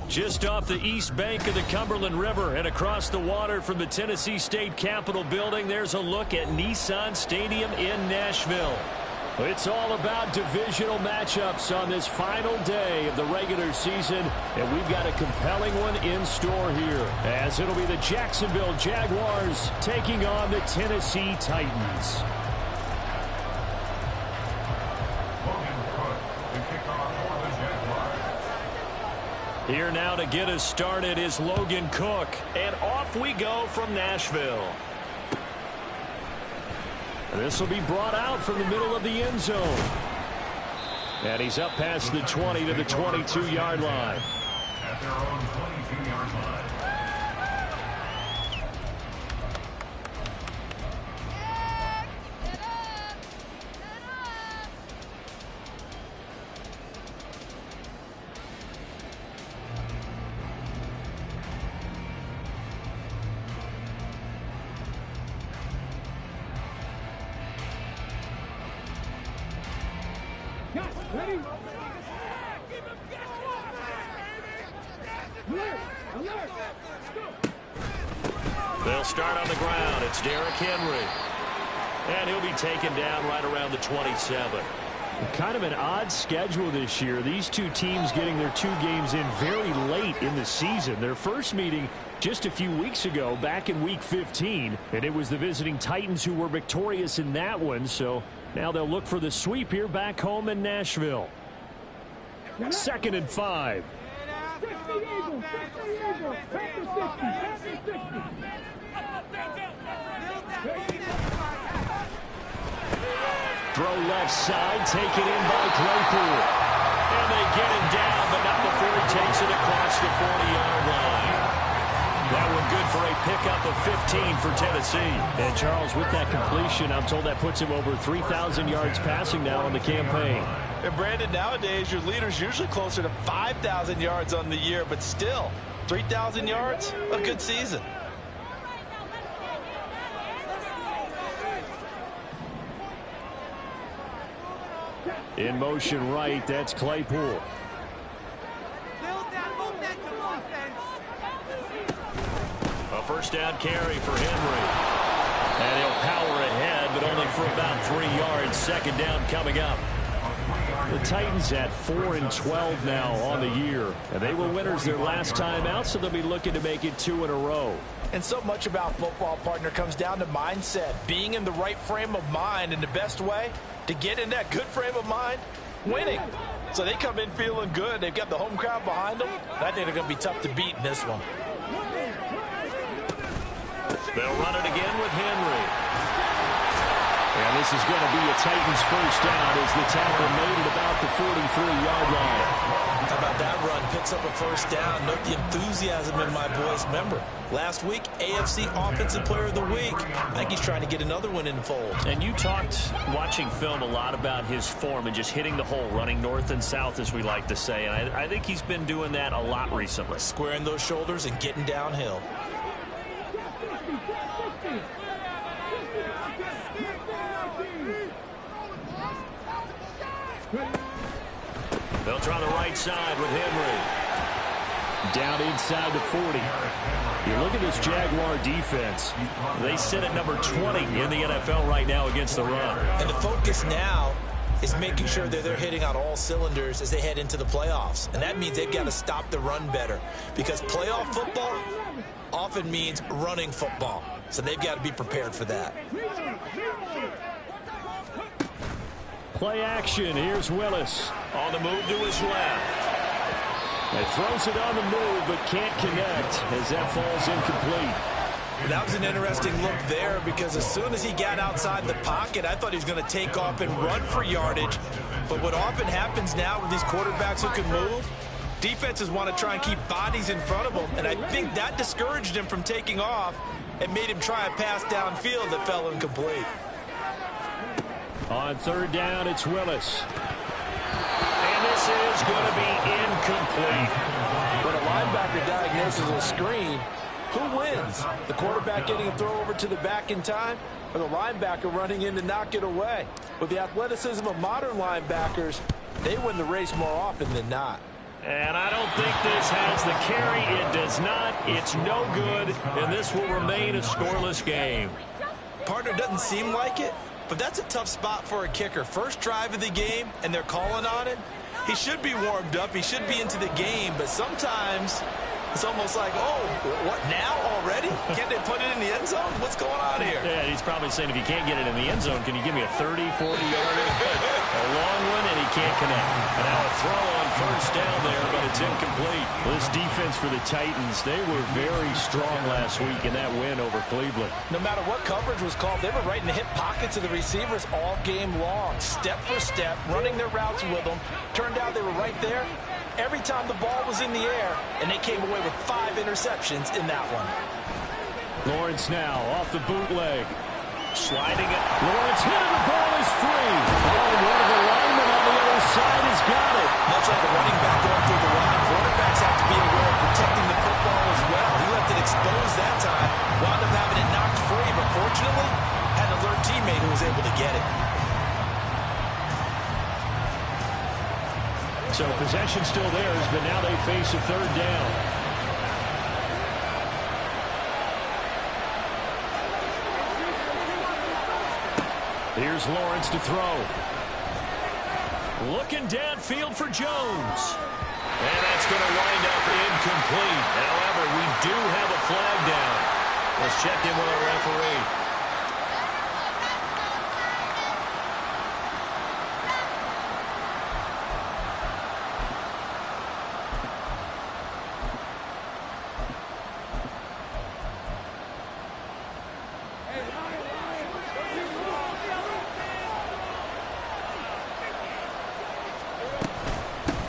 Just off the east bank of the Cumberland River and across the water from the Tennessee State Capitol building, there's a look at Nissan Stadium in Nashville. It's all about divisional matchups on this final day of the regular season, and we've got a compelling one in store here, as it'll be the Jacksonville Jaguars taking on the Tennessee Titans. Here now to get us started is Logan Cook. And off we go from Nashville. This will be brought out from the middle of the end zone. And he's up past the 20 to the 22-yard line. At their own 22-yard line. They'll start on the ground. It's Derrick Henry. And he'll be taken down right around the 27. Kind of an odd schedule this year. These two teams getting their two games in very late in the season. Their first meeting just a few weeks ago, back in Week 15. And it was the visiting Titans who were victorious in that one. So now they'll look for the sweep here back home in Nashville. 2nd and 5. Throw left side, taken in by Claypool. And they get him down, but not before he takes it across the 40-yard line. That one good for a pickup of 15 for Tennessee. And Charles, with that completion, I'm told that puts him over 3,000 yards passing now on the campaign. And Brandon, nowadays your leader's usually closer to 5,000 yards on the year, but still 3,000 yards, a good season. In motion right, that's Claypool. A first down carry for Henry. And he'll power ahead, but only for about 3 yards. 2nd down coming up. The Titans at 4-12 now on the year. And they were winners their last time out, so they'll be looking to make it 2 in a row. And so much about football, partner, comes down to mindset. Being in the right frame of mind, and the best way to get in that good frame of mind, winning. So they come in feeling good. They've got the home crowd behind them. I think they're going to be tough to beat in this one. They'll run it again with Henry. And this is going to be a Titans first down as the tackle made it about the 43-yard line. How about that run? Picks up a first down. Note the enthusiasm in my voice. Remember, last week, AFC Offensive Player of the Week. I think he's trying to get another one in the fold. And you talked, watching film, a lot about his form and just hitting the hole, running north and south, as we like to say. And I think he's been doing that a lot recently. Squaring those shoulders and getting downhill. They'll try the right side with Henry. Down inside the 40. You look at this Jaguar defense. They sit at number 20 in the NFL right now against the run. And the focus now is making sure that they're hitting on all cylinders as they head into the playoffs. And that means they've got to stop the run better. Because playoff football often means running football. So they've got to be prepared for that. Play action. Here's Willis on the move to his left. He throws it on the move but can't connect as that falls incomplete. That was an interesting look there because as soon as he got outside the pocket, I thought he was going to take off and run for yardage. But what often happens now with these quarterbacks who can move, defenses want to try and keep bodies in front of them. And I think that discouraged him from taking off and made him try a pass downfield that fell incomplete. On 3rd down, it's Willis. And this is going to be incomplete. When a linebacker diagnoses a screen, who wins? The quarterback getting a throw over to the back in time, or the linebacker running in to knock it away? With the athleticism of modern linebackers, they win the race more often than not. And I don't think this has the carry. It does not. It's no good, and this will remain a scoreless game. Partner, doesn't seem like it, but that's a tough spot for a kicker. First drive of the game, and they're calling on it. He should be warmed up. He should be into the game, but sometimes it's almost like, oh, what, now already? Can't they put it in the end zone? What's going on here? Yeah, he's probably saying, if you can't get it in the end zone, can you give me a 30, 40-yarder? A long one, and he can't connect. And now a throw on first down there, but it's incomplete. This defense for the Titans, they were very strong last week in that win over Cleveland. No matter what coverage was called, they were right in the hip pockets of the receivers all game long, step for step, running their routes with them. Turned out they were right there every time the ball was in the air, and they came away with 5 interceptions in that one. Lawrence now off the bootleg. Sliding it. Lawrence hit it. The ball is free. Oh, one of the linemen on the other side has got it. Much like a running back going through the line, quarterbacks have to be aware of protecting the football as well. He left it exposed that time. Wound up having it knocked free, but fortunately, had an alert teammate who was able to get it. So possession still theirs, but now they face a third down. Here's Lawrence to throw. Looking downfield for Jones. And that's going to wind up incomplete. However, we do have a flag down. Let's check in with our referee.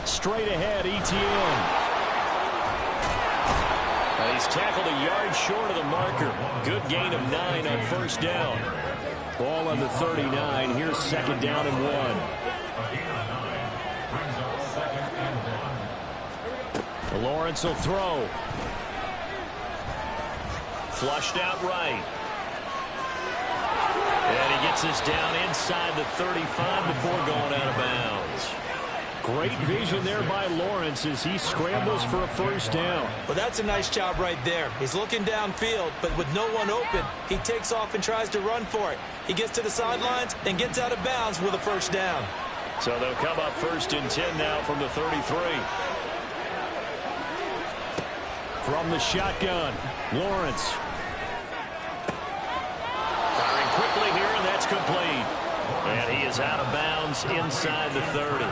Straight ahead, ETN. He's tackled a yard short of the marker. Good gain of 9 on first down. Ball on the 39. Here's second down and 1. Lawrence will throw. Flushed out right. And he gets us down inside the 35 before going out of bounds. Great vision there by Lawrence as he scrambles for a first down. Well, that's a nice job right there. He's looking downfield, but with no one open, he takes off and tries to run for it. He gets to the sidelines and gets out of bounds with a first down. So they'll come up first and 10 now from the 33. From the shotgun, Lawrence. Firing quickly here, and that's complete. And he is out of bounds inside the 30.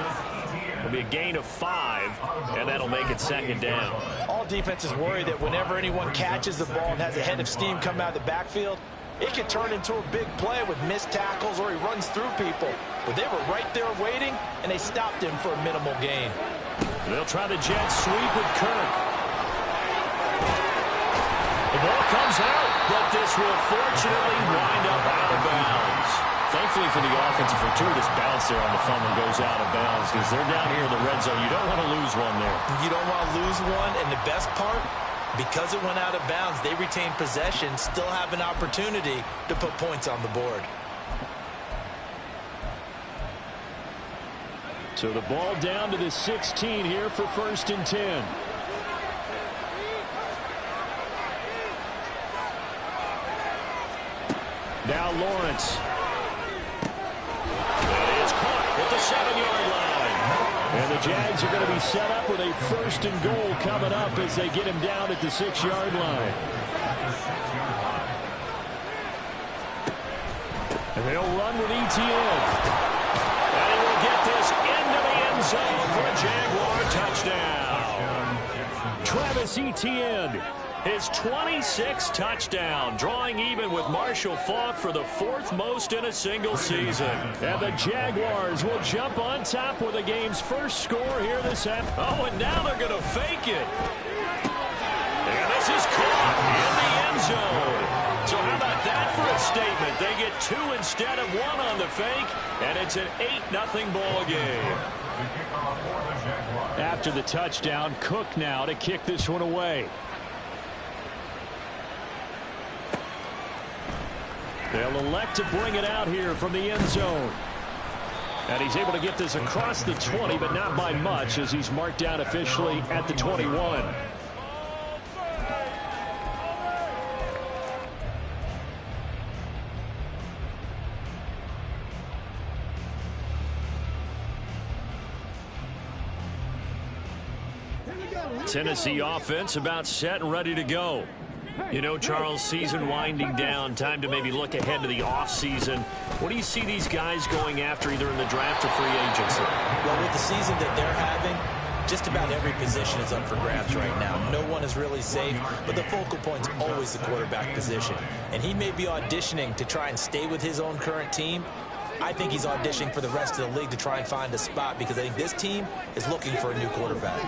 It'll be a gain of 5, and that'll make it second down. All defenses worry that whenever anyone catches the ball and has a head of steam come out of the backfield, it could turn into a big play with missed tackles or he runs through people. But they were right there waiting, and they stopped him for a minimal gain. They'll try the jet sweep with Kirk. The ball comes out, but this will fortunately wind up out of bounds. Thankfully for the offensive fortuitous bounce there on the fumble goes out of bounds because they're down here in the red zone. You don't want to lose one there. You don't want to lose one, and the best part, because it went out of bounds, they retain possession, still have an opportunity to put points on the board. So the ball down to the 16 here for first and 10. Now Lawrence. That is caught at the 7-yard line. And the Jags are going to be set up with a first and goal coming up as they get him down at the 6-yard line. And they'll run with ETN. And he will get this into the end zone for a Jaguar touchdown. Travis Etienne, his 26th touchdown, drawing even with Marshall Faulk for the 4th most in a single season. And the Jaguars will jump on top with the game's first score here this afternoon. Oh, and now they're going to fake it. And this is caught in the end zone. So how about that for a statement? They get 2 instead of 1 on the fake, and it's an 8-0 ball game. After the touchdown, Cook now to kick this one away. They'll elect to bring it out here from the end zone. And he's able to get this across the 20, but not by much, as he's marked down officially at the 21. Tennessee offense about set and ready to go. You know, Charles, season winding down, time to maybe look ahead to the offseason. What do you see these guys going after either in the draft or free agency? Well, with the season that they're having, just about every position is up for grabs right now. No one is really safe, but the focal point's always the quarterback position. And he may be auditioning to try and stay with his own current team. I think he's auditioning for the rest of the league to try and find a spot because I think this team is looking for a new quarterback.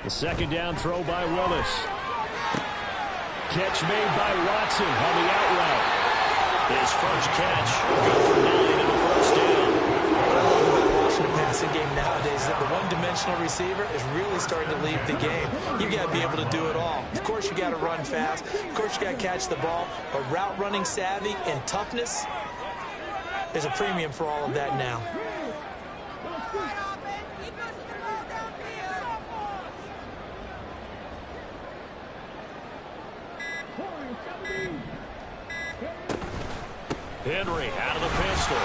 The second down throw by Willis. Catch made by Watson on the out route. His first catch, good for 9 in the first down. What I love about watching the passing game nowadays is that the one-dimensional receiver is really starting to lead the game. You got to be able to do it all. Of course, you got to run fast. Of course, you got to catch the ball. But route running savvy and toughness, there's a premium for all of that now. Henry out of the pistol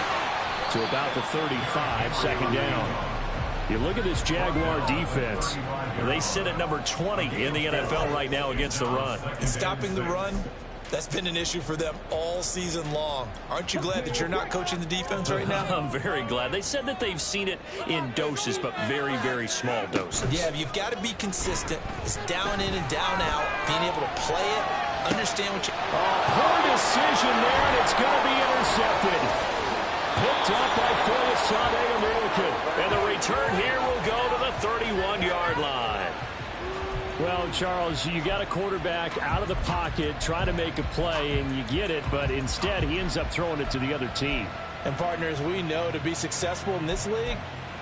to about the 35, second down. You look at this Jaguar defense. They sit at number 20 in the NFL right now against the run. And stopping the run, that's been an issue for them all season long. Aren't you glad that you're not coaching the defense right now? I'm very glad. They said that they've seen it in doses, but very, very small doses. Yeah, you've got to be consistent. It's down in and down out, being able to play it. Understand what you... Poor decision there, and it's going to be intercepted. Picked up by Foyesade American. And the return here will go to the 31-yard line. Well, Charles, you got a quarterback out of the pocket trying to make a play, and you get it, but instead he ends up throwing it to the other team. And, partners, we know to be successful in this league,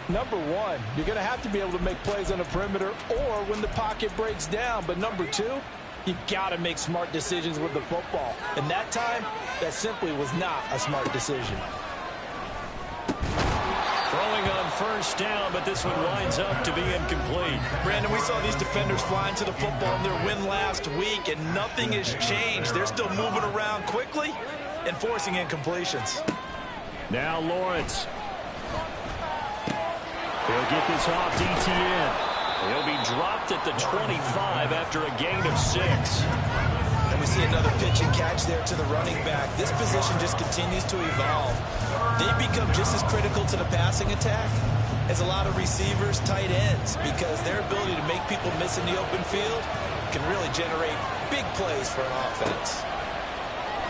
number one, you're going to have to be able to make plays on the perimeter or when the pocket breaks down. But number two, you've got to make smart decisions with the football. And that time, that simply was not a smart decision. Throwing on first down, but this one winds up to be incomplete. Brandon, we saw these defenders flying to the football in their win last week, and nothing has changed. They're still moving around quickly and forcing incompletions. Now Lawrence. He'll get this off to ETN. He'll be dropped at the 25 after a gain of 6. And we see another pitch and catch there to the running back. This position just continues to evolve. They become just as critical to the passing attack as a lot of receivers, tight ends, because their ability to make people miss in the open field can really generate big plays for an offense.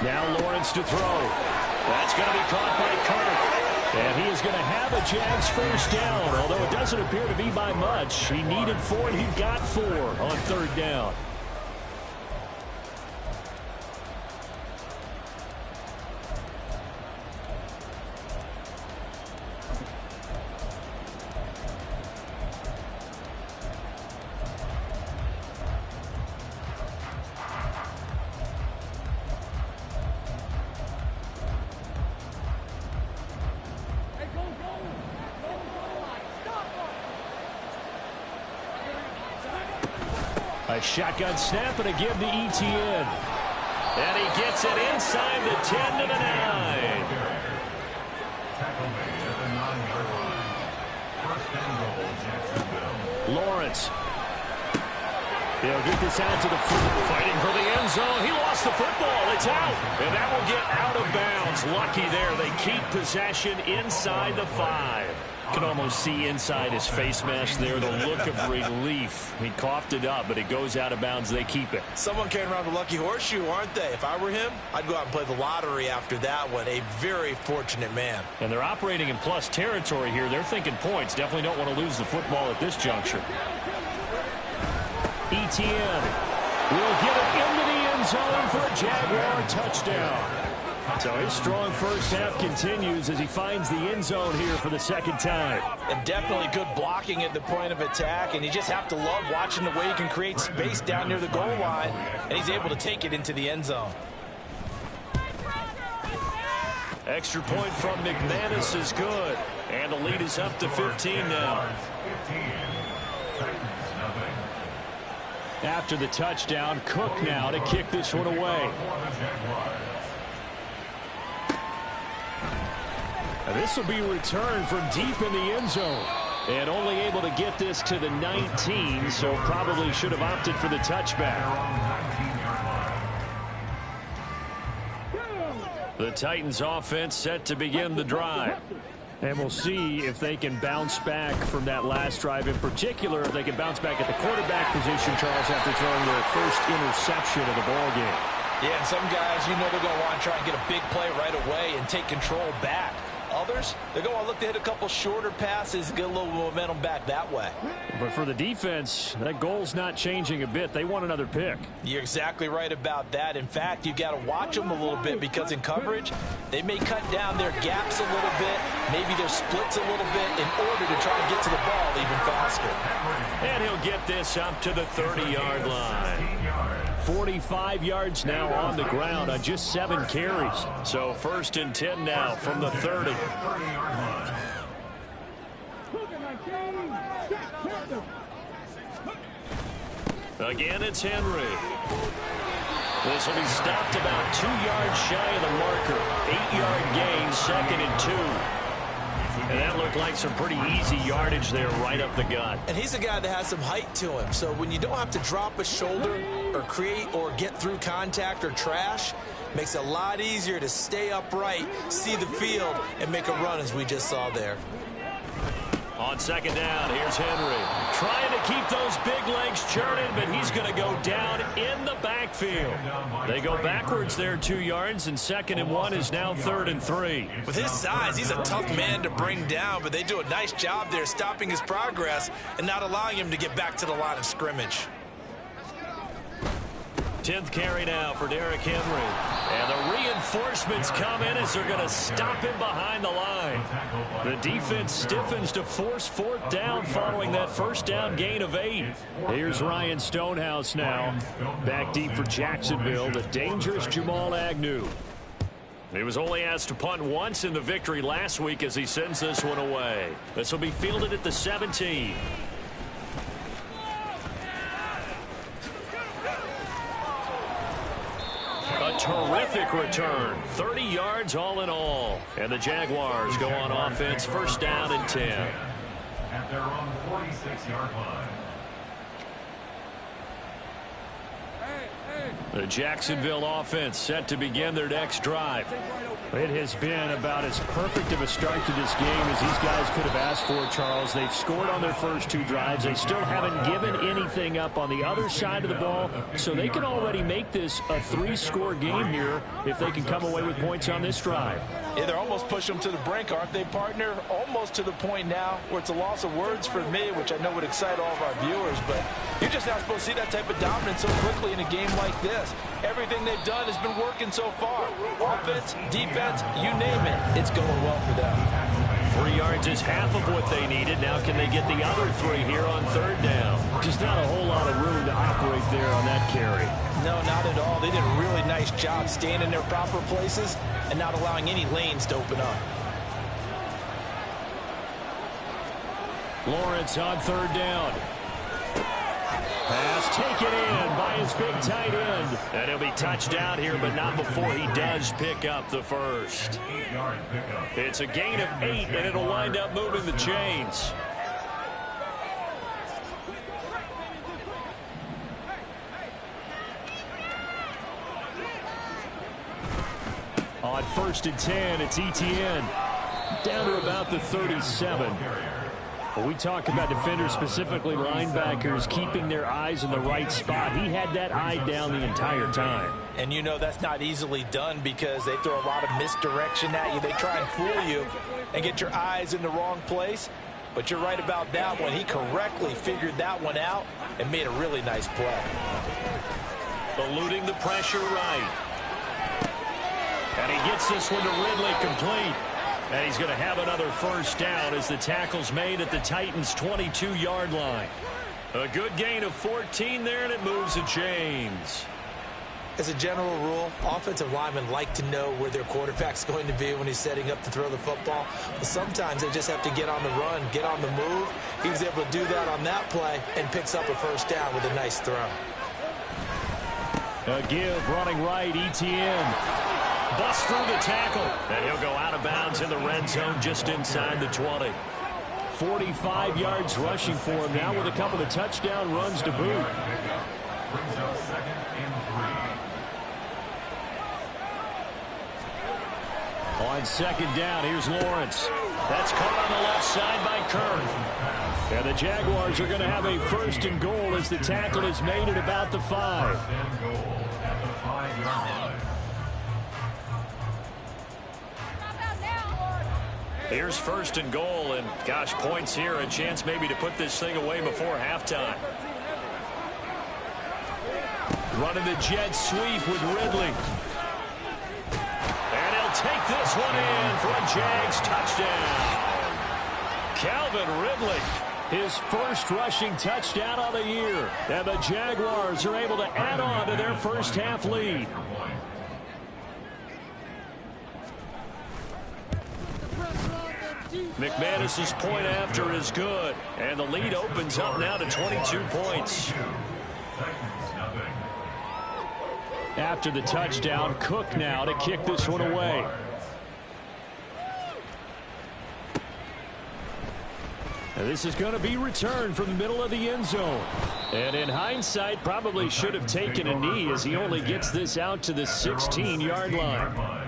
Now Lawrence to throw. That's going to be caught by Kirk. And he is going to have a Jags first down, although it doesn't appear to be by much. He needed 4, and he got 4 on third down. A shotgun snap and a give to ETN. And he gets it inside the 10 to the 9. Lawrence. He'll get this out to the fighting for the end zone. He lost the football. It's out. And that will get out of bounds. Lucky there. They keep possession inside the 5. Can almost see inside his face mask there the look of relief. He coughed it up, but it goes out of bounds. They keep it. Someone carrying around the lucky horseshoe, aren't they? If I were him, I'd go out and play the lottery after that one. A very fortunate man. And they're operating in plus territory here. They're thinking points. Definitely don't want to lose the football at this juncture. ETN will get it into the end zone for a Jaguar touchdown. So his strong first half continues as he finds the end zone here for the second time. And definitely good blocking at the point of attack, and you just have to love watching the way he can create space down near the goal line, and he's able to take it into the end zone. Extra point from McManus is good. And the lead is up to 15 now. After the touchdown, Cook now to kick this one away. This will be returned from deep in the end zone. And only able to get this to the 19, so probably should have opted for the touchback. The Titans offense set to begin the drive. And we'll see if they can bounce back from that last drive. In particular, if they can bounce back at the quarterback position, Charles, after throwing their first interception of the ball game. Yeah, and some guys, you know they're going to want to try and get a big play right away and take control back. Others, they're going to look to hit a couple shorter passes, get a little momentum back that way. But for the defense, that goal's not changing a bit. They want another pick. You're exactly right about that. In fact, you've got to watch them a little bit because in coverage, they may cut down their gaps a little bit, maybe their splits a little bit in order to try and get to the ball even faster. And he'll get this up to the 30-yard line. 45 yards now on the ground on just 7 carries. So 1st and 10 now from the 30. Again, it's Henry. This will be stopped about 2 yards shy of the marker. 8-yard gain, 2nd and 2. And that looked like some pretty easy yardage there right up the gut. And he's a guy that has some height to him. So when you don't have to drop a shoulder or create or get through contact or trash, makes it a lot easier to stay upright, see the field, and make a run as we just saw there. On 2nd down, here's Henry. Trying to keep those big legs churning, but he's going to go down in the backfield. They go backwards there 2 yards, and 2nd and 1 is now 3rd and 3. With his size, he's a tough man to bring down, but they do a nice job there stopping his progress and not allowing him to get back to the line of scrimmage. 10th carry now for Derrick Henry. And the reinforcements come in as they're going to stop him behind the line. The defense stiffens to force 4th down following that 1st down gain of 8. Here's Ryan Stonehouse now. Back deep for Jacksonville, the dangerous Jamal Agnew. He was only asked to punt once in the victory last week as he sends this one away. This will be fielded at the 17. A terrific return. 30 yards all in all. And the Jaguars go on offense, 1st down and 10. At their own 46-yard line. The Jacksonville offense set to begin their next drive. It has been about as perfect of a start to this game as these guys could have asked for, Charles. They've scored on their first 2 drives. They still haven't given anything up on the other side of the ball, so they can already make this a 3-score game here if they can come away with points on this drive. Yeah, they're almost pushing them to the brink, aren't they, partner? Almost to the point now where it's a loss of words for me, which I know would excite all of our viewers, but you're just not supposed to see that type of dominance so quickly in a game like this. Everything they've done has been working so far. Offense, defense, you name it, it's going well for them. 3 yards is half of what they needed. Now can they get the other 3 here on 3rd down? Just not a whole lot of room to operate there on that carry. No, not at all. They did a really nice job staying in their proper places and not allowing any lanes to open up. Lawrence on 3rd down. Pass taken in by his big tight end. And he'll be touched down here, but not before he does pick up the first. It's a gain of 8, and it'll wind up moving the chains. On 1st and 10, it's Etienne. Down to about the 37. We talk about defenders, specifically linebackers, keeping their eyes in the right spot. He had that eye down the entire time. And you know that's not easily done because they throw a lot of misdirection at you. They try and fool you and get your eyes in the wrong place. But you're right about that one. He correctly figured that one out and made a really nice play. Eluding the pressure right. And he gets this one to Ridley complete. And he's going to have another 1st down as the tackle's made at the Titans' 22-yard line. A good gain of 14 there, and it moves the chains. As a general rule, offensive linemen like to know where their quarterback's going to be when he's setting up to throw the football. But sometimes they just have to get on the run, get on the move. He was able to do that on that play and picks up a first down with a nice throw. A give running right, Etienne. Busts through the tackle, and he'll go out of bounds in the red zone just inside the 20. 45 yards rushing for him now with a couple of touchdown runs to boot. Brings up 2nd and 3. On 2nd down, here's Lawrence. That's caught on the left side by Kirk. And the Jaguars are going to have a 1st and goal as the tackle is made at about the 5. 1st and goal at the 5-yard line. Here's 1st and goal, and gosh, points here, a chance maybe to put this thing away before halftime. Running the jet sweep with Ridley. And he'll take this one in for a Jags touchdown. Calvin Ridley, his first rushing touchdown of the year. And the Jaguars are able to add on to their first half lead. McManus's point after is good, and the lead opens up now to 22 points. After the touchdown, Cook now to kick this one away. And this is going to be returned from the middle of the end zone. And in hindsight, probably should have taken a knee as he only gets this out to the 16-yard line.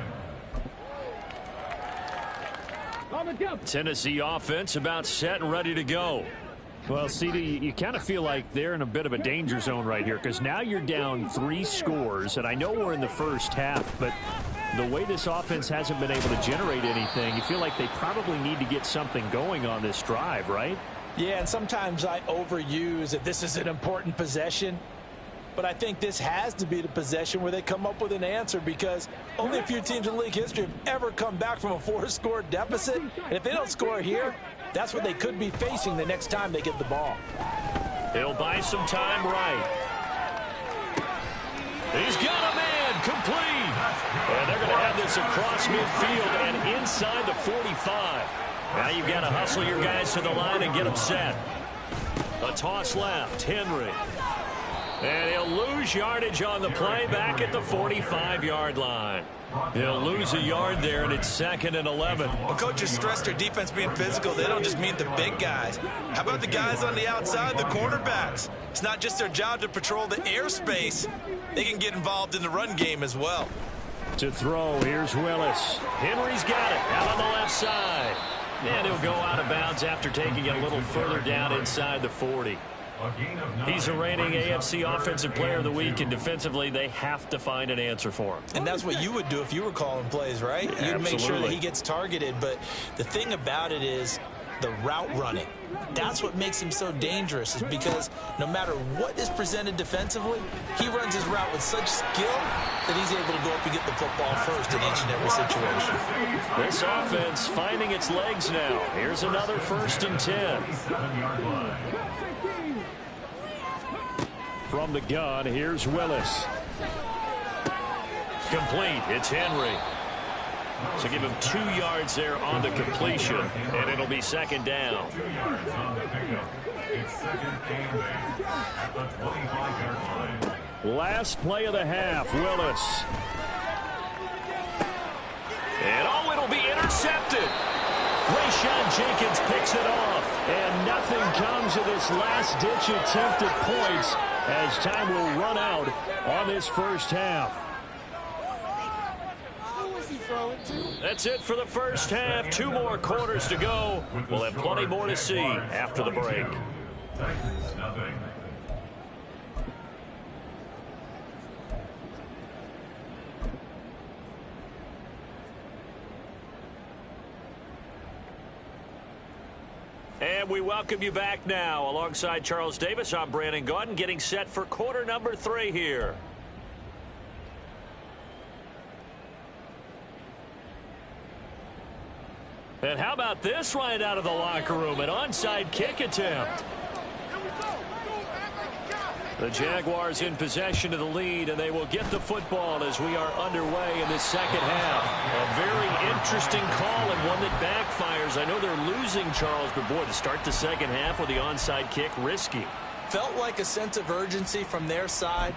Tennessee offense about set and ready to go. Well, CD, you kind of feel like they're in a bit of a danger zone right here because now you're down 3 scores, and I know we're in the first half, but the way this offense hasn't been able to generate anything, you feel like they probably need to get something going on this drive, right? Yeah, and sometimes I overuse that this is an important possession. But I think this has to be the possession where they come up with an answer because only a few teams in league history have ever come back from a 4-score deficit. And if they don't score here, that's what they could be facing the next time they get the ball. He'll buy some time right. He's got a man complete. And they're going to have this across midfield and inside the 45. Now you've got to hustle your guys to the line and get them set. A toss left, Henry. And he'll lose yardage on the play back at the 45-yard line. He'll lose a yard there, and it's 2nd and 11. Well, coaches stress their defense being physical. They don't just mean the big guys. How about the guys on the outside, the cornerbacks? It's not just their job to patrol the airspace. They can get involved in the run game as well. To throw, here's Willis. Henry's got it out on the left side. And he'll go out of bounds after taking it a little further down inside the 40. He's a reigning AFC Offensive Player of the Week, and defensively, they have to find an answer for him. And that's what you would do if you were calling plays, right? You'd make sure that he gets targeted. But the thing about it is the route running. That's what makes him so dangerous, is because no matter what is presented defensively, he runs his route with such skill that he's able to go up and get the football first in each and every situation. This offense finding its legs now. Here's another 1st and 10. From the gun, here's Willis. Complete. It's Henry. So give him 2 yards there on the completion, and it'll be 2nd down. 2 yards on the pickup. It's 2nd and 8 at the 25-yard line. Last play of the half, Willis. And oh, it'll be intercepted. Rayshawn Jenkins picks it off, and nothing comes of this last-ditch attempt at points as time will run out on this first half. That's it for the first half. 2 more quarters to go. We'll have plenty more to see after the break. Titans, nothing. And we welcome you back now. Alongside Charles Davis, I'm Brandon Gaudin, getting set for quarter number 3 here. And how about this right out of the locker room? An onside kick attempt. The Jaguars in possession of the lead, and they will get the football as we are underway in this second half. A very interesting call and one that backfires. I know they're losing, Charles, but boy, to start the second half with the onside kick, risky. Felt like a sense of urgency from their side,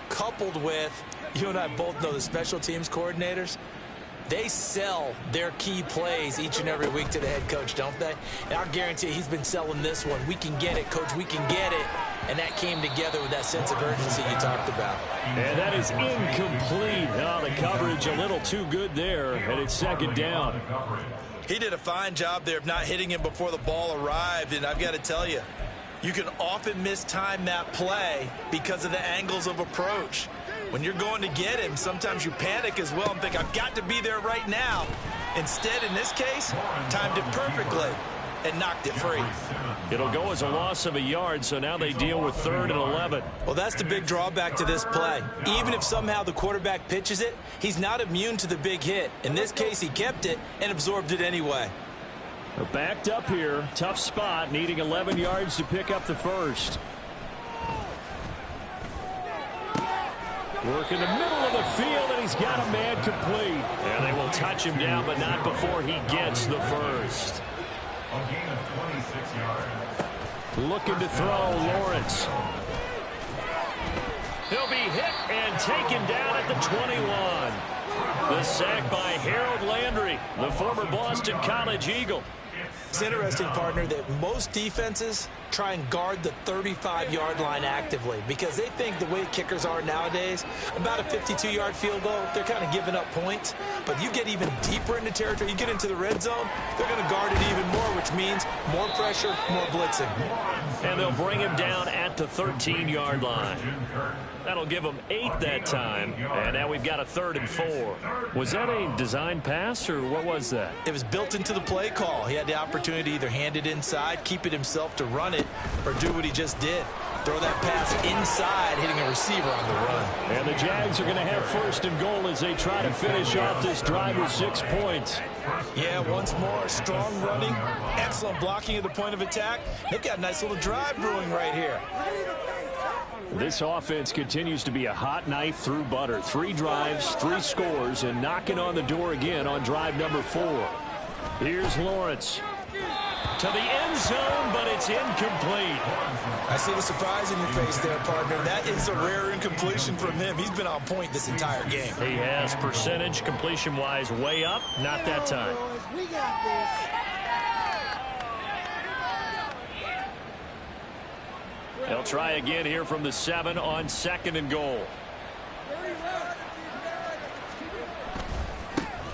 coupled with, you and I both know the special teams coordinators, they sell their key plays each and every week to the head coach, don't they? And I'll guarantee he's been selling this one. We can get it, coach, we can get it. And that came together with that sense of urgency you talked about. And that is incomplete. Oh, the coverage a little too good there, and it's second down. He did a fine job there of not hitting him before the ball arrived, and I've got to tell you, you can often mistime that play because of the angles of approach. When you're going to get him, sometimes you panic as well and think, I've got to be there right now. Instead, in this case, timed it perfectly and knocked it free. It'll go as a loss of a yard, so now they deal with 3rd and 11. Well, that's the big drawback to this play. Even if somehow the quarterback pitches it, he's not immune to the big hit. In this case, he kept it and absorbed it anyway. They're backed up here. Tough spot, needing 11 yards to pick up the first. Work in the middle of the field, and he's got a man complete. And they will touch him down, but not before he gets the first. A gain of 26 yards. Looking to throw, Lawrence. He'll be hit and taken down at the 21. The sack by Harold Landry, the former Boston College Eagle. It's interesting, partner, that most defenses try and guard the 35-yard line actively because they think the way kickers are nowadays, about a 52-yard field goal, they're kind of giving up points. But you get even deeper into territory, you get into the red zone, they're going to guard it even more, which means more pressure, more blitzing. And they'll bring him down at the 13-yard line. That'll give them 8 that time, and now we've got a 3rd and 4. Was that a design pass, or what was that? It was built into the play call. He had the opportunity to either hand it inside, keep it himself to run it, or do what he just did. Throw that pass inside, hitting a receiver on the run. And the Jags are going to have 1st and goal as they try to finish off this drive with 6 points. Yeah, once more, strong running, excellent blocking at the point of attack. They've got a nice little drive brewing right here. This offense continues to be a hot knife through butter. 3 drives, 3 scores, and knocking on the door again on drive number 4. Here's Lawrence. To the end zone, but it's incomplete. I see the surprise in your face there, partner. That is a rare incompletion from him. He's been on point this entire game. He has percentage completion-wise way up. Not that time. We got this. They'll try again here from the 7 on 2nd and goal.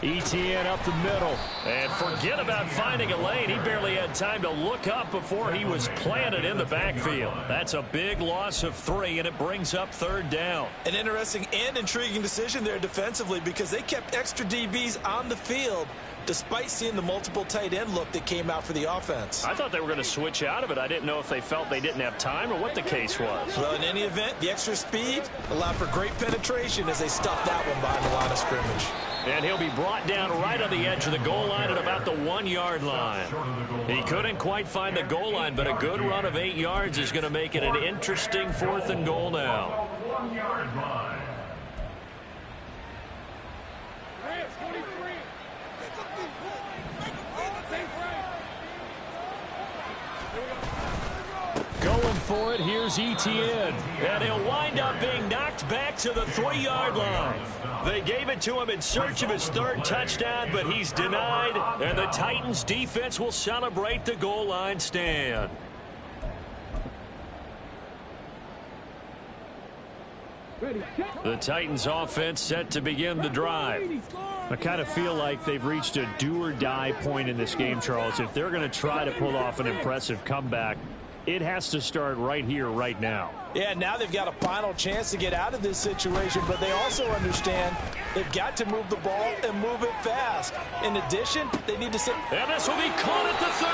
ETN up the middle. And forget about finding a lane. He barely had time to look up before he was planted in the backfield. That's a big loss of 3, and it brings up 3rd down. An interesting and intriguing decision there defensively because they kept extra DBs on the field despite seeing the multiple tight end look that came out for the offense. I thought they were going to switch out of it. I didn't know if they felt they didn't have time or what the case was. Well, in any event, the extra speed allowed for great penetration as they stuffed that one behind the line of scrimmage. And he'll be brought down right on the edge of the goal line at about the 1-yard line. He couldn't quite find the goal line, but a good run of 8 yards is going to make it an interesting 4th and goal now. 1-yard line. Going for it, here's ETN. And he'll wind up being knocked back to the 3-yard line. They gave it to him in search of his 3rd touchdown, but he's denied. And the Titans defense will celebrate the goal line stand. The Titans offense set to begin the drive. I kind of feel like they've reached a do-or-die point in this game, Charles. If they're going to try to pull off an impressive comeback, it has to start right here, right now. Yeah, now they've got a final chance to get out of this situation, but they also understand they've got to move the ball and move it fast. In addition, they need to sit. And this will be caught at the 30.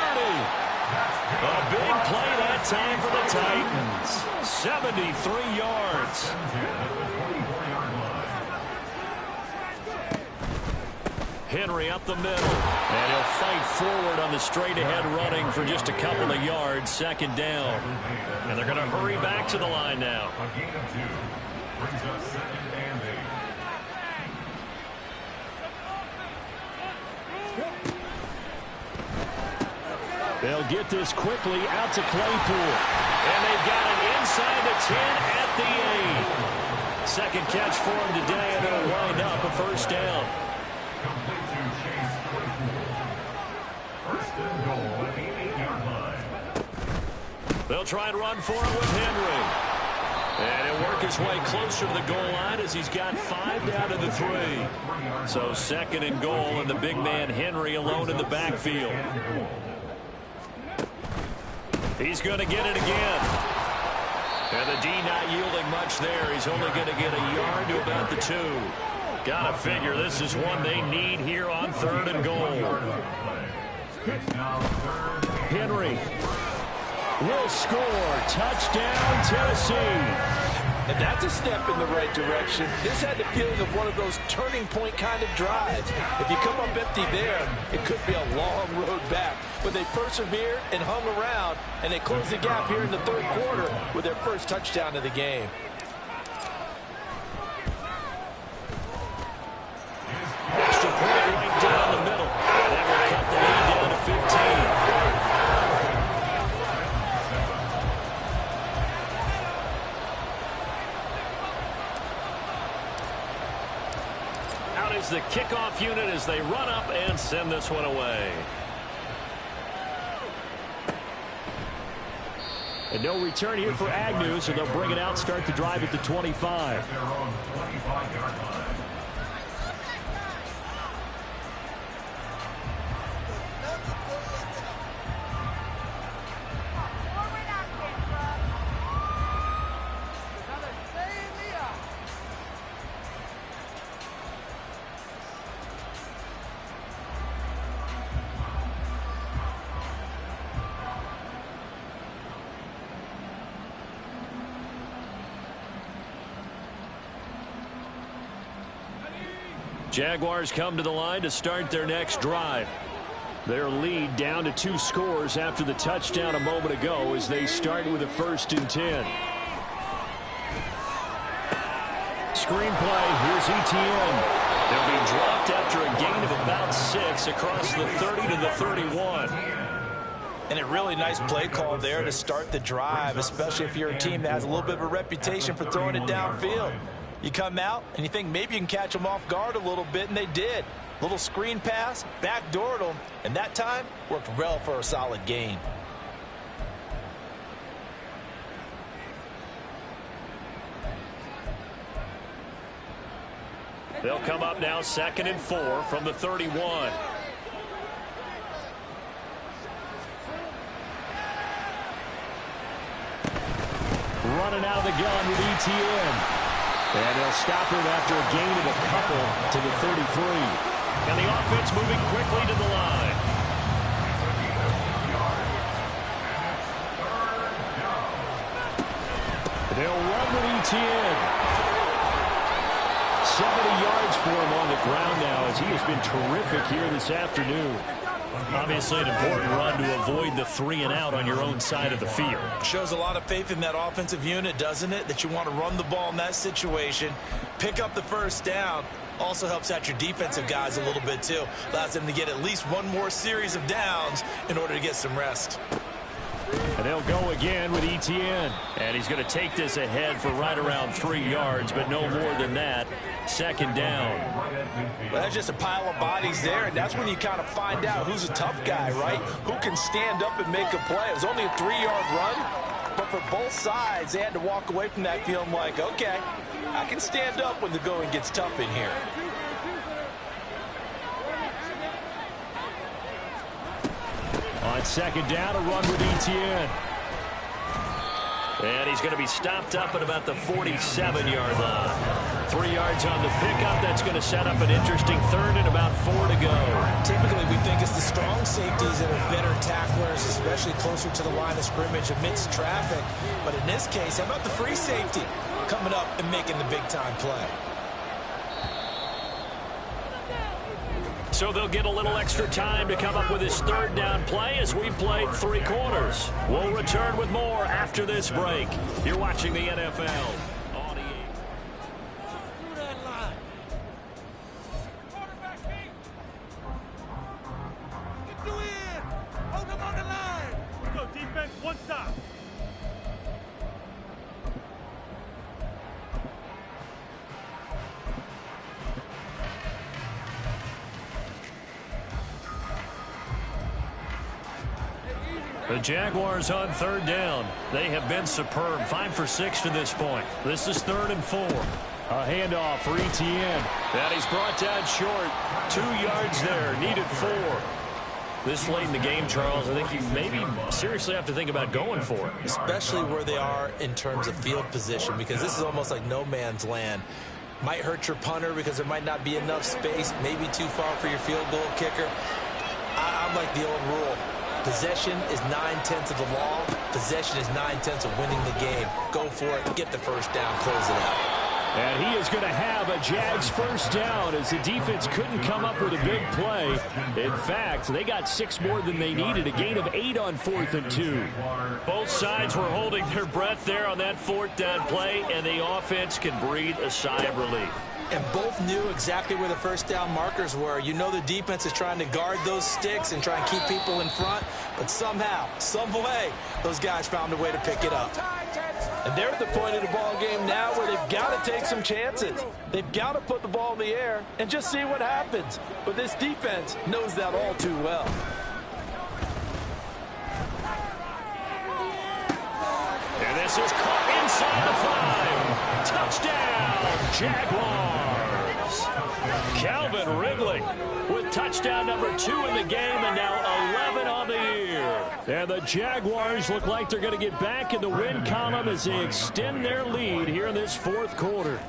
A big play that time for the Titans. 73 yards. Henry up the middle. And he'll fight forward on the straight-ahead running for just a couple of yards. Second down. And they're going to hurry back to the line now. A gain of 2 brings up 2nd and 8. They'll get this quickly out to Claypool. And they've got it inside the 10 at the 8. Second catch for him today, and it'll wind up a first down. Complete to Chase Claypool. 1st and goal at the 8-yard line. They'll try and run for it with Henry. And he'll work his way closer to the goal line as he's got 5 down to the 3. So 2nd and goal, and the big man Henry alone in the backfield. He's going to get it again. And the D not yielding much there. He's only going to get a yard to about the 2. Got to figure this is one they need here on 3rd and goal. Henry will score. Touchdown, Tennessee. And that's a step in the right direction. This had the feeling of one of those turning point kind of drives. If you come up empty there, it could be a long road back. But they persevered and hung around, and they closed the gap here in the 3rd quarter with their first touchdown of the game. Extra point right down the middle. And that will cut the lead down to 15. Out is the kickoff unit as they run up and send this one away. And no return here for Agnew, so they'll bring it out, start the drive at the 25. Their own 25-yard line. Jaguars come to the line to start their next drive. Their lead down to 2 scores after the touchdown a moment ago as they start with a 1st and 10. Screenplay, here's ETN. They'll be dropped after a gain of about 6 across the 30 to the 31. And a really nice play call there to start the drive, especially if you're a team that has a little bit of a reputation for throwing it downfield. You come out and you think maybe you can catch them off guard a little bit, and they did. Little screen pass, backdoored them, and that time worked well for a solid gain. They'll come up now 2nd and 4 from the 31. Running out of the gun with ETN. And they'll stop him after a gain of a couple to the 33. And the offense moving quickly to the line. They'll run with ETN. 70 yards for him on the ground now as he has been terrific here this afternoon. Obviously an important run to avoid the 3 and out on your own side of the field. Shows a lot of faith in that offensive unit, doesn't it? That you want to run the ball in that situation, pick up the 1st down. Also helps out your defensive guys a little bit too. Allows them to get at least one more series of downs in order to get some rest. And they'll go again with ETN. And he's going to take this ahead for right around 3 yards, but no more than that. 2nd down. Well, that's just a pile of bodies there, and that's when you kind of find out who's a tough guy, right? Who can stand up and make a play. It was only a 3-yard run, but for both sides, they had to walk away from that feeling like, okay, I can stand up when the going gets tough in here. On 2nd down, a run with ETN. And he's going to be stopped up at about the 47-yard line. 3 yards on the pickup. That's going to set up an interesting 3rd and about 4 to go. Typically, we think it's the strong safeties that are better tacklers, especially closer to the line of scrimmage amidst traffic. But in this case, how about the free safety coming up and making the big-time play? So they'll get a little extra time to come up with his third down play as we've played 3 quarters. We'll return with more after this break. You're watching the NFL. One stop. The Jaguars on 3rd down. They have been superb. 5 for 6 to this point. This is 3rd and 4. A handoff for Etienne. And he's brought down short. 2 yards there. Needed 4. This late in the game, Charles, I think you maybe seriously have to think about going for it. Especially where they are in terms of field position, because this is almost like no man's land. Might hurt your punter because there might not be enough space, maybe too far for your field goal kicker. I'm like the old rule. Possession is 9/10 of the law. Possession is 9/10 of winning the game. Go for it. Get the first down. Close it out. And he is going to have a Jags first down as the defense couldn't come up with a big play. In fact, they got 6 more than they needed, a gain of 8 on 4th and 2. Both sides were holding their breath there on that 4th down play, and the offense can breathe a sigh of relief. And both knew exactly where the first down markers were. You know the defense is trying to guard those sticks and try and keep people in front, but somehow, some way, those guys found a way to pick it up. And they're at the point of the ball game now where they've got to take some chances. They've got to put the ball in the air and just see what happens. But this defense knows that all too well. And this is caught inside the 5. Touchdown, Jaguars. Calvin Ridley with touchdown number 2 in the game, and now 11 on the year. And the Jaguars look like they're going to get back in the win column as they extend their lead here in this 4th quarter.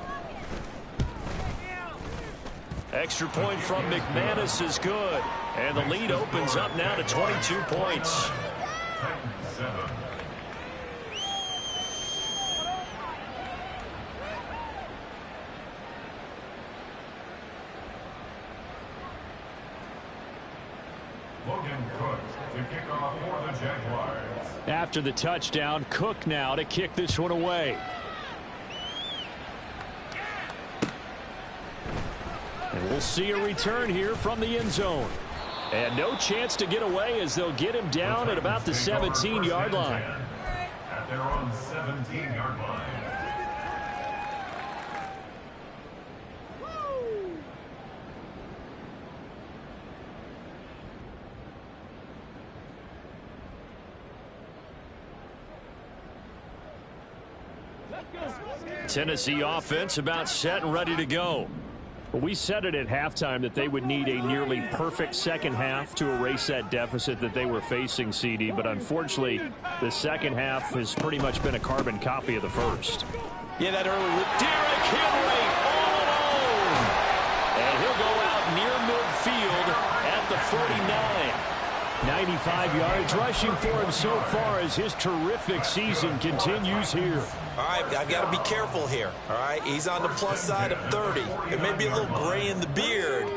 Extra point from McManus is good. And the lead opens up now to 22 points. After the touchdown, Cook now to kick this one away. And we'll see a return here from the end zone. And no chance to get away as they'll get him down at about the 17-yard line. At their own 17-yard line. Tennessee offense about set and ready to go. We said it at halftime that they would need a nearly perfect second half to erase that deficit that they were facing, CD, but unfortunately the second half has pretty much been a carbon copy of the first. Yeah, that early Derrick Henry all alone, and he'll go out near midfield at the 49. 95 yards rushing for him so far as his terrific season continues here. All right, I've got to be careful here, all right? He's on the plus side of 30. It may be a little gray in the beard,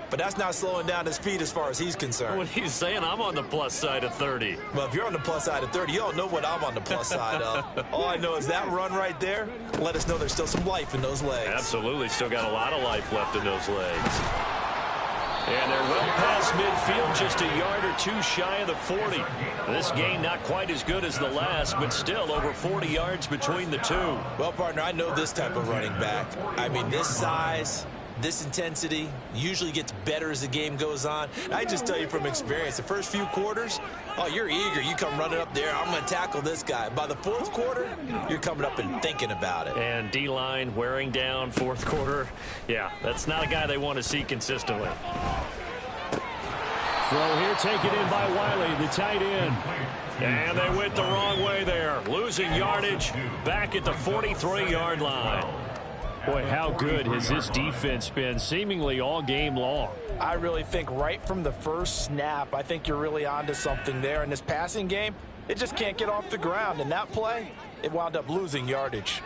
but that's not slowing down his speed as far as he's concerned. What he's saying, I'm on the plus side of 30. Well, if you're on the plus side of 30, you don't know what I'm on the plus side of. All I know is that run right there let us know there's still some life in those legs. Absolutely, still got a lot of life left in those legs. And they're well past midfield, just a yard or 2 shy of the 40. This game not quite as good as the last, but still over 40 yards between the two. Well, partner, I know this type of running back. I mean, this size, this intensity usually gets better as the game goes on. I just tell you from experience, the first few quarters, oh, you're eager. You come running up there, I'm going to tackle this guy. By the 4th quarter, you're coming up and thinking about it. And D-line wearing down 4th quarter. Yeah, that's not a guy they want to see consistently. Throw here taken in by Wiley, the tight end. And they went the wrong way there. Losing yardage back at the 43-yard line. Boy, how good has this defense been seemingly all game long? I really think right from the first snap, I think you're really onto something there. In this passing game, it just can't get off the ground. And that play, it wound up losing yardage.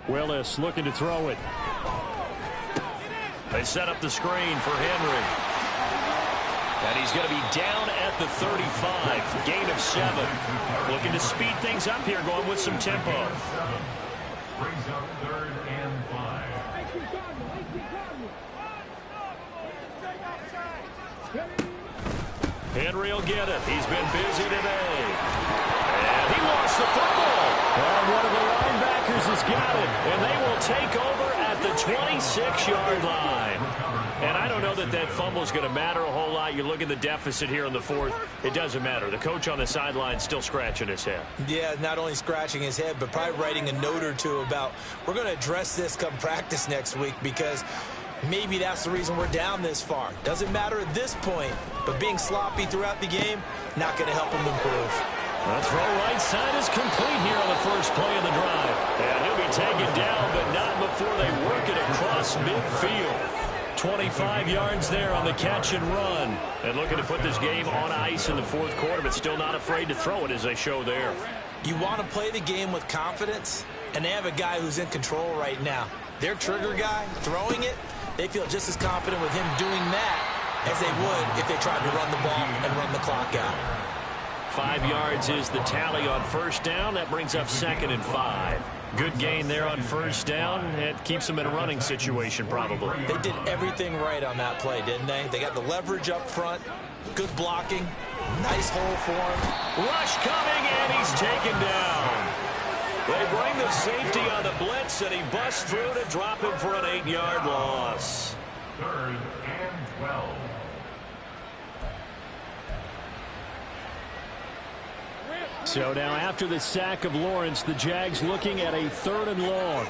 Willis looking to throw it. They set up the screen for Henry. And he's going to be down at the 35. Gain of 7. Looking to speed things up here, going with some tempo. Brings up 3rd and 5. Henry will get it. He's been busy today. And he lost the football. And one of the linebackers has got it. And they will take over at the 26-yard line. And I don't know that that fumble is going to matter a whole lot. You look at the deficit here in the 4th. It doesn't matter. The coach on the sideline still scratching his head. Yeah, not only scratching his head, but probably writing a note or two about we're going to address this come practice next week because maybe that's the reason we're down this far. Doesn't matter at this point, but being sloppy throughout the game, not going to help him improve. The throw right side is complete here on the first play of the drive. And he'll be taken down, but not before they work it across midfield. 25 yards there on the catch and run. And looking to put this game on ice in the 4th quarter, but still not afraid to throw it as they show there. You want to play the game with confidence, and they have a guy who's in control right now. Their trigger guy throwing it, they feel just as confident with him doing that as they would if they tried to run the ball and run the clock out. 5 yards is the tally on first down. That brings up 2nd and 5. Good gain there on first down. It keeps them in a running situation probably. They did everything right on that play, didn't they? They got the leverage up front, good blocking, nice hole for him. Rush coming, and he's taken down. They bring the safety on the blitz, and he busts through to drop him for an 8-yard loss. 3rd and 12. So now after the sack of Lawrence, the Jags looking at a 3rd and long.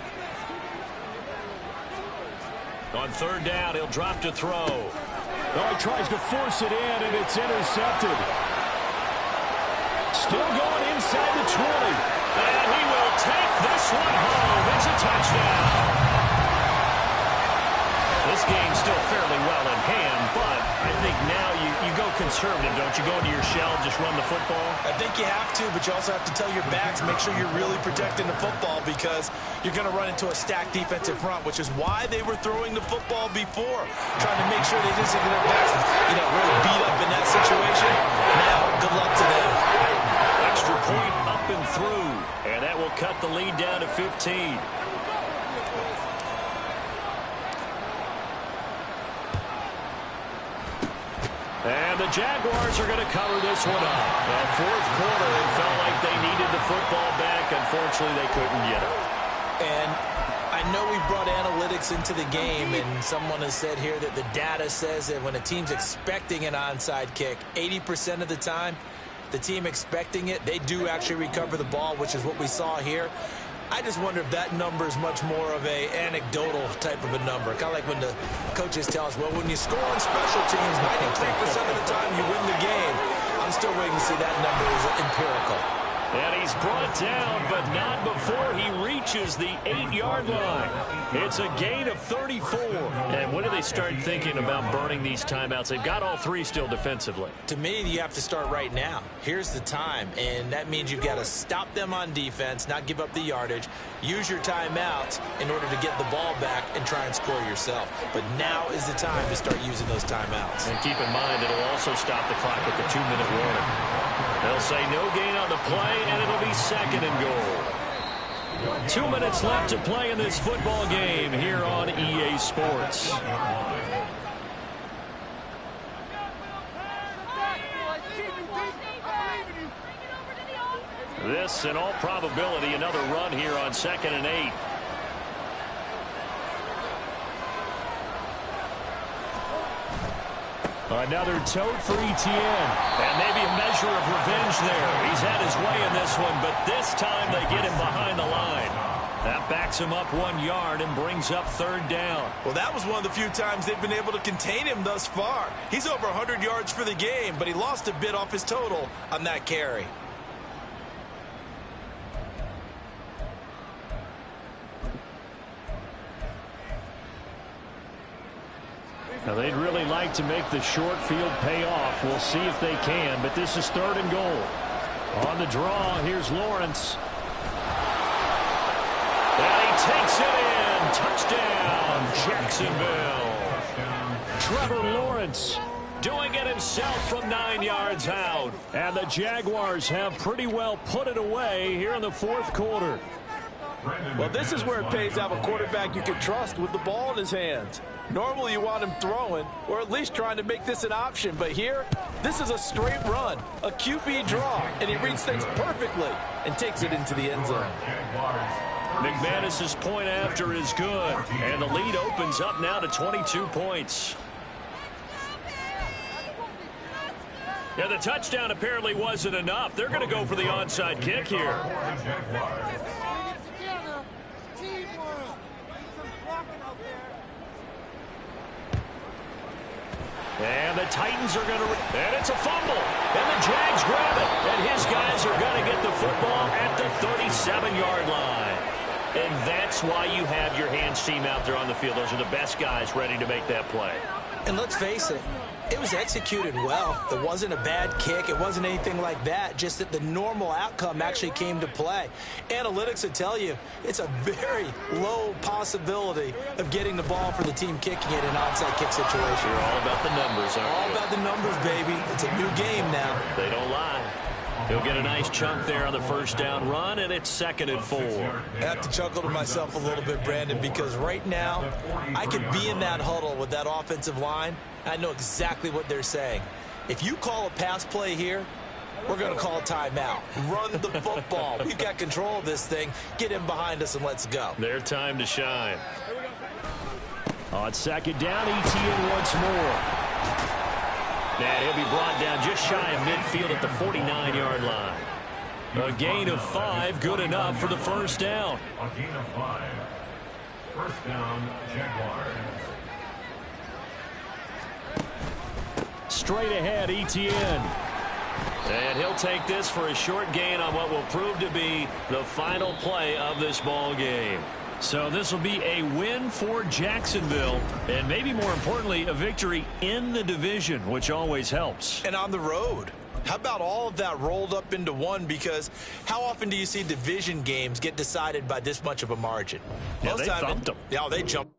On 3rd down, he'll drop to throw. Oh, he tries to force it in, and it's intercepted. Still going inside the 20. And he will take this one home. It's a touchdown. This game's still fairly well in hand, but I think now you go conservative, don't you? Go into your shell, just run the football? I think you have to, but you also have to tell your backs, make sure you're really protecting the football because you're going to run into a stacked defensive front, which is why they were throwing the football before, trying to make sure they didn't get their backs, really beat up in that situation. Now, good luck to them. Extra point up and through, and that will cut the lead down to 15. And the Jaguars are going to cover this one up. That 4th quarter, it felt like they needed the football back. Unfortunately, they couldn't get it. And I know we've brought analytics into the game, and someone has said here that the data says that when a team's expecting an onside kick, 80% of the time, the team expecting it, they do actually recover the ball, which is what we saw here. I just wonder if that number is much more of a anecdotal type of a number. Kind of like when the coaches tell us, well, when you score on special teams, 93% of the time you win the game. I'm still waiting to see that number is empirical. And he's brought down, but not before he reaches the 8-yard line. It's a gain of 34. And when do they start thinking about burning these timeouts? They've got all 3 still defensively. To me, you have to start right now. Here's the time, and that means you've got to stop them on defense, not give up the yardage, use your timeouts in order to get the ball back and try and score yourself. But now is the time to start using those timeouts. And keep in mind, it'll also stop the clock at the 2-minute warning. They'll say no gain on the play, and it'll be 2nd and goal. 2 minutes left to play in this football game here on EA Sports. This, in all probability, another run here on 2nd and 8. Another tote for Etienne. And maybe a measure of revenge there. He's had his way in this one, but this time they get him behind the line. That backs him up 1 yard and brings up 3rd down. Well, that was one of the few times they've been able to contain him thus far. He's over 100 yards for the game, but he lost a bit off his total on that carry. Now, they'd really like to make the short field pay off. We'll see if they can, but this is 3rd and goal. On the draw, here's Lawrence. And he takes it in. Touchdown, Jacksonville. Trevor Lawrence doing it himself from 9 yards out. And the Jaguars have pretty well put it away here in the fourth quarter. Well, this is where it pays to have a quarterback you can trust with the ball in his hands. Normally, you want him throwing, or at least trying to make this an option. But here, this is a straight run, a QB draw, and he reads things perfectly and takes it into the end zone. McManus's point after is good, and the lead opens up now to 22 points. Yeah, the touchdown apparently wasn't enough. They're going to go for the onside kick here. And the Titans are going to, and it's a fumble. And the Jags grab it. And his guys are going to get the football at the 37-yard line. And that's why you have your hands team out there on the field. Those are the best guys ready to make that play. And let's face it, it was executed well. It wasn't a bad kick. It wasn't anything like that. Just that the normal outcome actually came to play. Analytics would tell you it's a very low possibility of getting the ball for the team kicking it in an onside kick situation. You're all about the numbers, aren't you? All about the numbers, baby. It's a new game now. They don't lie. He'll get a nice chunk there on the first down run, and it's 2nd and 4. I have to chuckle to myself a little bit, Brandon, because right now I could be in that huddle with that offensive line. I know exactly what they're saying. If you call a pass play here, we're going to call a timeout. Run the football. We've got control of this thing. Get in behind us and let's go. Their time to shine. On 2nd down, ETN once more. And he'll be brought down just shy of midfield at the 49-yard line. A gain of 5, good enough for the first down. A gain of 5. First down, Jaguars. Straight ahead, ETN. And he'll take this for a short gain on what will prove to be the final play of this ball game. So this will be a win for Jacksonville, and maybe more importantly, a victory in the division, which always helps. And on the road. How about all of that rolled up into one? Because how often do you see division games get decided by this much of a margin? Yeah, they thumped them. Yeah, they jumped.